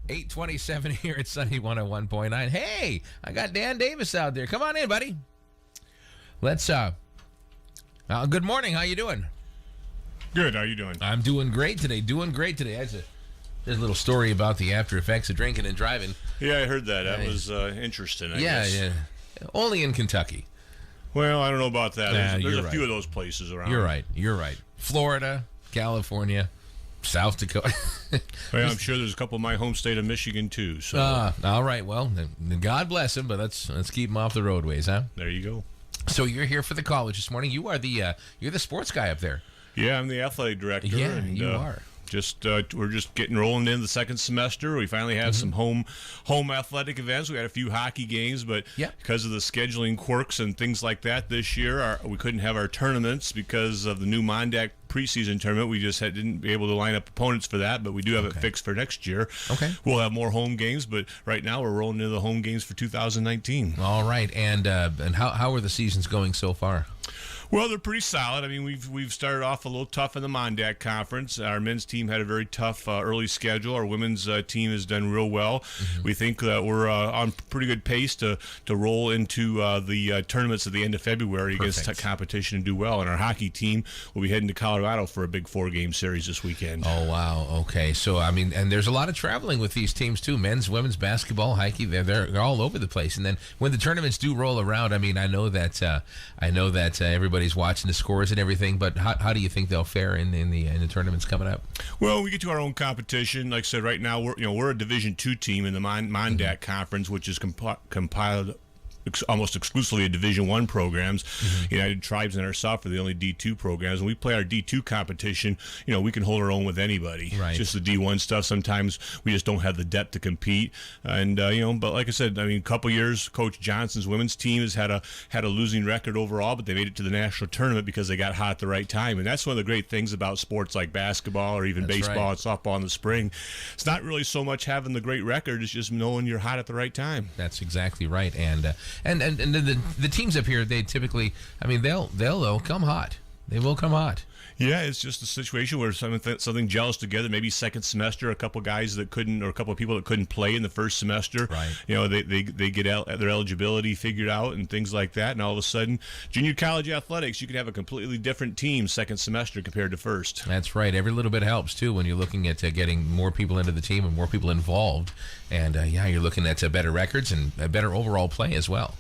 827 here at Sunny 101.9. Hey, I got Dan Davis out there. Come on in, buddy. Let's, good morning. How you doing? Good. How you doing? I'm doing great today. There's a little story about the after effects of drinking and driving. Yeah, I heard that. That was interesting, I guess. Yeah. Only in Kentucky. Well, I don't know about that. There's a right. few of those places around. You're right. Florida, California, South Dakota. Well, I'm sure there's a couple of my home state of Michigan, too. So. All right. Well, God bless him, but let's keep him off the roadways, huh? There you go. So you're here for the college this morning. You are you're the sports guy up there. Yeah, I'm the athletic director. Yeah, and, you are. We're just getting rolling in the second semester. We finally have some home athletic events. We had a few hockey games, but because of the scheduling quirks and things like that this year, we couldn't have our tournaments because of the new Mondac preseason tournament. We just didn't be able to line up opponents for that, but we do have it fixed for next year. Okay. We'll have more home games, but right now we're rolling into the home games for 2019. All right. And how are the seasons going so far? Well, they're pretty solid. I mean, we've started off a little tough in the Mondac Conference. Our men's team had a very tough early schedule. Our women's team has done real well. Mm-hmm. We think that we're on pretty good pace to roll into the tournaments at the end of February against competition and do well. And our hockey team will be heading to Colorado for a big 4-game series this weekend. Oh, wow. Okay. So, I mean, and there's a lot of traveling with these teams, too. Men's, women's, basketball, hockey, they're all over the place. And then when the tournaments do roll around, I mean, I know that everybody's watching the scores and everything, but how do you think they'll fare in the tournaments coming up? Well, we get to our own competition. Like I said, right now we're a Division II team in the Mondac Conference, which is compiled almost exclusively of Division I programs. Mm-hmm. United Tribes and ourselves are the only D2 programs. When we play our D2 competition, we can hold our own with anybody. Right. It's just the D1 stuff. Sometimes we just don't have the depth to compete. And but like I said, I mean, a couple years, Coach Johnson's women's team has had a losing record overall, but they made it to the national tournament because they got hot at the right time. And that's one of the great things about sports like basketball or even baseball and softball in the spring. It's not really so much having the great record; it's just knowing you're hot at the right time. That's exactly right. And the teams up here, they typically, I mean, they'll come hot. They will come hot. Yeah, it's just a situation where something gels together. Maybe second semester, a couple guys that couldn't, or a couple of people that couldn't play in the first semester. Right. They get their eligibility figured out and things like that. And all of a sudden, junior college athletics, you could have a completely different team second semester compared to first. That's right. Every little bit helps too when you're looking at getting more people into the team and more people involved. And you're looking at better records and a better overall play as well.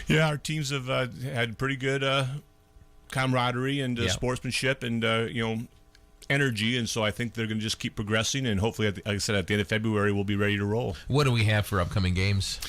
Yeah, our teams have had pretty good camaraderie and sportsmanship and energy, and so I think they're going to just keep progressing, and hopefully, like I said, at the end of February, we'll be ready to roll. What do we have for upcoming games?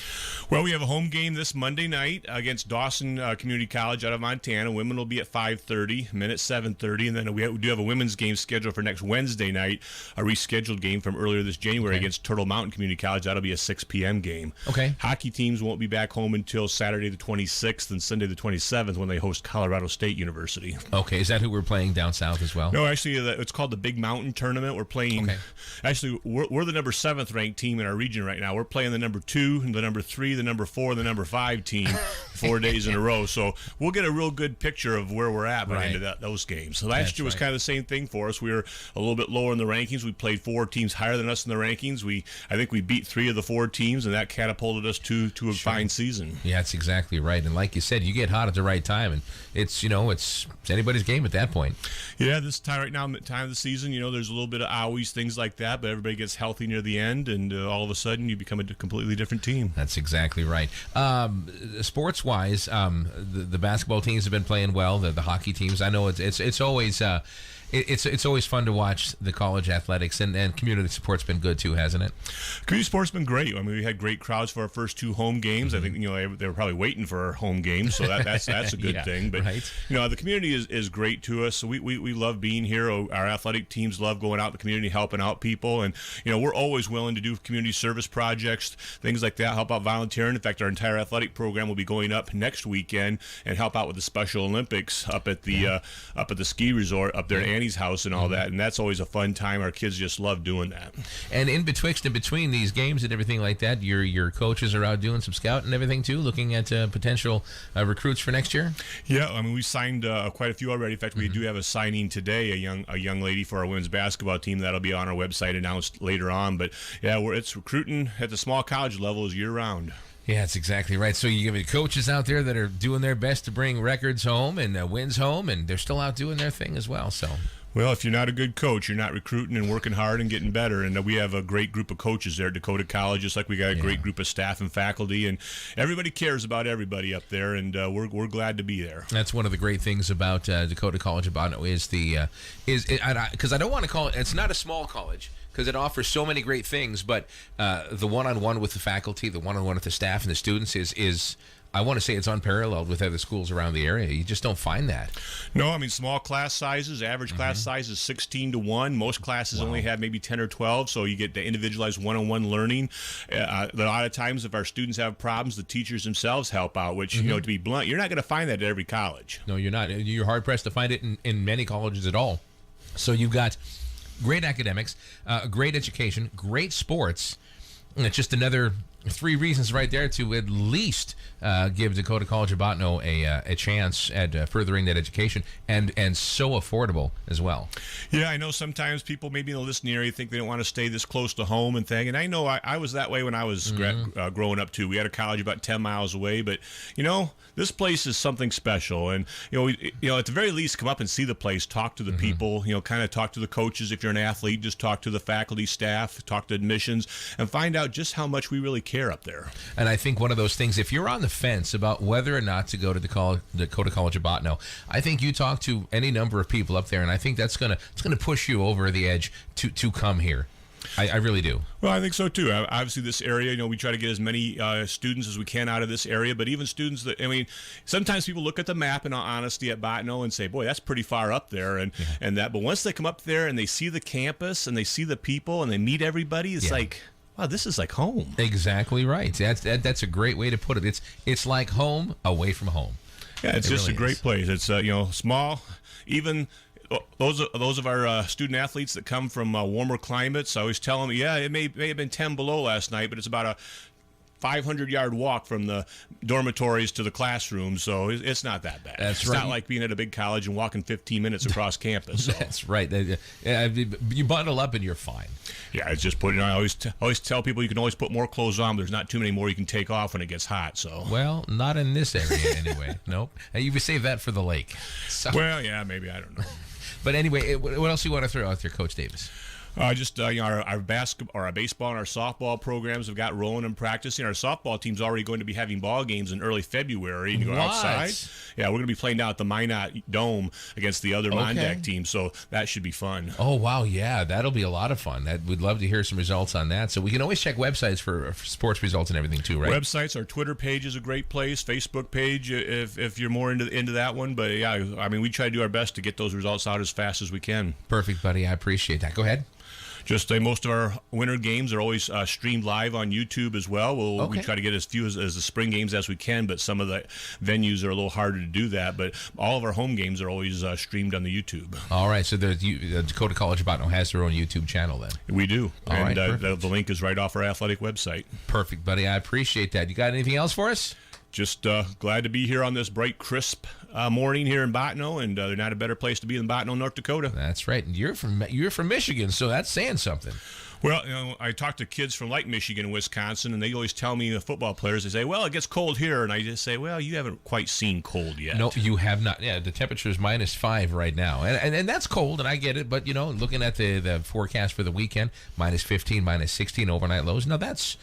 Well, we have a home game this Monday night against Dawson Community College out of Montana. Women will be at 5:30, men at 7:30, and then we do have a women's game scheduled for next Wednesday night, a rescheduled game from earlier this January against Turtle Mountain Community College. That'll be a 6 p.m. game. Okay. Hockey teams won't be back home until Saturday the 26th and Sunday the 27th when they host Colorado State University. Okay, is that who we're playing down south as well? No, actually, it's called the Big Mountain Tournament. We're playing. Okay. Actually, we're the number 7th ranked team in our region right now. We're playing the number 2, the number 3, the number 4, and the number 5 team 4 days in a row. So we'll get a real good picture of where we're at by the end of those games. So last year was kind of the same thing for us. We were a little bit lower in the rankings. We played 4 teams higher than us in the rankings. I think we beat 3 of the 4 teams, and that catapulted us to a fine season. Yeah, that's exactly right. And like you said, you get hot at the right time, and it's anybody's game at that point. Yeah, this time right now, time of the season, there's a little bit of owies, things like that, but everybody gets healthy near the end, and all of a sudden you become a completely different team. That's exactly right. Sports-wise, the basketball teams have been playing well. The hockey teams, I know it's always it's always fun to watch the college athletics, and community support's been good too, hasn't it? Community support's been great. I mean, we had great crowds for our first 2 home games. I think they were probably waiting for our home games, so that's a good thing. But the community is great to us. So we love being here. Our athletic teams love going out in the community, helping out people, and we're always willing to do community service projects, things like that, help out volunteering. In fact, our entire athletic program will be going up next weekend and help out with the Special Olympics up at the ski resort up there in Granny's house and all that, and that's always a fun time. Our kids just love doing that. And in between these games and everything like that, your coaches are out doing some scouting and everything too, looking at potential recruits for next year. Yeah, I mean, we signed quite a few already. In fact, we do have a signing today, a young lady for our women's basketball team. That'll be on our website announced later on. But yeah, it's recruiting at the small college level is year round. Yeah, that's exactly right. So you have coaches out there that are doing their best to bring records home and wins home, and they're still out doing their thing as well. So. Well, if you're not a good coach, you're not recruiting and working hard and getting better. And we have a great group of coaches there at Dakota College, just like we got a great group of staff and faculty. And everybody cares about everybody up there, and we're glad to be there. That's one of the great things about Dakota College Botno is because I don't want to call it's not a small college, because it offers so many great things, but the one-on-one with the faculty, the one-on-one with the staff and the students is I want to say it's unparalleled with other schools around the area. You just don't find that. No, I mean, small class sizes, average class size is 16 to 1. Most classes only have maybe 10 or 12, so you get the individualized one-on-one learning. A lot of times if our students have problems, the teachers themselves help out, which, to be blunt, you're not going to find that at every college. No, you're not. You're hard-pressed to find it in many colleges at all. So you've got great academics, great education, great sports, and it's just another 3 reasons right there to at least give Dakota College of Botno a chance at furthering that education, and so affordable as well. Yeah, I know sometimes people maybe in the listening area think they don't want to stay this close to home and thing, and I know I was that way when I was growing up too. We had a college about 10 miles away, but this place is something special, and at the very least come up and see the place, talk to the people, kind of talk to the coaches. If you're an athlete, just talk to the faculty, staff, talk to admissions, and find out just how much we really care up there. And I think one of those things, if you're on the fence about whether or not to go to Dakota College of Botno, I think you talk to any number of people up there, and I think it's gonna push you over the edge to come here. I really do. Well, I think so too. Obviously, this area, we try to get as many students as we can out of this area, but even students sometimes people look at the map in all honesty at Botno and say, boy, that's pretty far up there, and that. But once they come up there and they see the campus and they see the people and they meet everybody, it's like, wow, this is like home. Exactly right. That's a great way to put it. It's like home away from home. Yeah, it's just really a great place. It's small, even. Those of our student athletes that come from warmer climates, I always tell them, it may have been 10 below last night, but it's about a 500-yard walk from the dormitories to the classroom, so it's not that bad. It's not like being at a big college and walking 15 minutes across campus. So. That's right. You bundle up and you're fine. Yeah, it's just putting on. I always tell people you can always put more clothes on, but there's not too many more you can take off when it gets hot. So well, not in this area anyway. Nope. You would save that for the lake. So. Well, yeah, maybe, I don't know. But anyway, what else do you want to throw out there, Coach Davis? Our basketball, our baseball, and our softball programs have got rolling and practicing. Our softball team's already going to be having ball games in early February. And go outside. Yeah, we're going to be playing down at the Minot Dome against the other Mondac team, so that should be fun. Oh wow, yeah, that'll be a lot of fun. We'd love to hear some results on that. So we can always check websites for sports results and everything too, right? Websites, our Twitter page is a great place. Facebook page, if you're more into that one. But yeah, I mean, we try to do our best to get those results out as fast as we can. Perfect, buddy. I appreciate that. Go ahead. Just most of our winter games are always streamed live on YouTube as well. We try to get as few as the spring games as we can, but some of the venues are a little harder to do that. But all of our home games are always streamed on the YouTube. All right, so Dakota College of Botno has their own YouTube channel then? We do. All right, the link is right off our athletic website. Perfect, buddy. I appreciate that. You got anything else for us? Just glad to be here on this bright, crisp morning here in Botno, and there's not a better place to be than Botno, North Dakota. That's right. And you're from Michigan, so that's saying something. Well, I talk to kids from like Michigan and Wisconsin, and they always tell me, the football players, they say, well, it gets cold here, and I just say, well, you haven't quite seen cold yet. No, you have not. Yeah, the temperature is -5 right now, and that's cold, and I get it, but looking at the forecast for the weekend, -15, -16 overnight lows. Now that's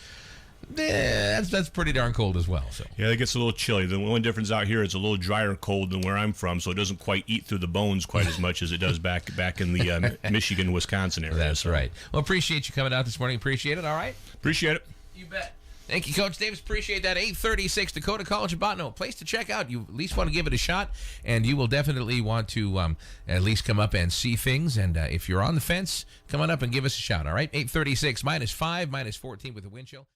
pretty darn cold as well. So yeah, it gets a little chilly. The only difference out here, it's a little drier cold than where I'm from, so it doesn't quite eat through the bones quite as much as it does back in the Michigan, Wisconsin area. That's right. Well, appreciate you coming out this morning. Appreciate it. All right. Appreciate it. You bet. Thank you, Coach Davis. Appreciate that. 836 Dakota College of Botno. A place to check out. You at least want to give it a shot, and you will definitely want to at least come up and see things. And if you're on the fence, come on up and give us a shot. All right. 836 -5, -14 with a wind chill.